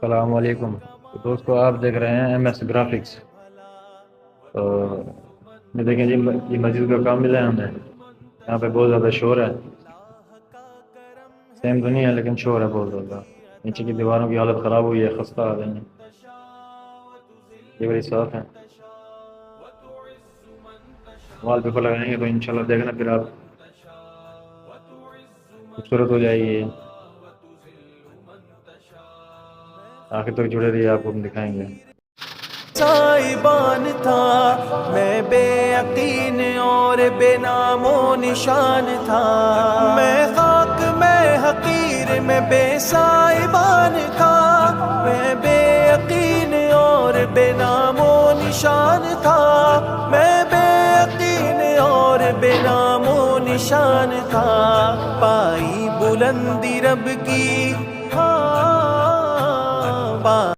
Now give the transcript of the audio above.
السلام علیکم تو دوستو، آپ دیکھ رہے ہیں ایم ایس گرافکس۔ تو یہ دیکھیں جی، یہ مسجد کا کام ملا ہے ہمیں۔ یہاں پہ بہت زیادہ شور ہے، سیم تو نہیں ہے لیکن شور ہے بہت زیادہ۔ نیچے کی دیواروں کی حالت خراب ہوئی ہے، خستہ آ گئی ہیں، یہ بڑی صاف ہے۔ وال پیپر لگائیں گے تو انشاءاللہ دیکھنا پھر آپ، خوبصورت ہو جائے گی۔ آخر تک جڑے رہیے، آپ کو ہم دکھائیں گے۔ سائبان تھا میں بے یقین اور بے نام و نشان تھا، میں خاک میں حقیر میں بے سائبان تھا، میں بے یقین اور بے نام و نشان تھا، میں بے یقین اور بے نام و نشان تھا۔ پائی بلندی رب کی، ہاں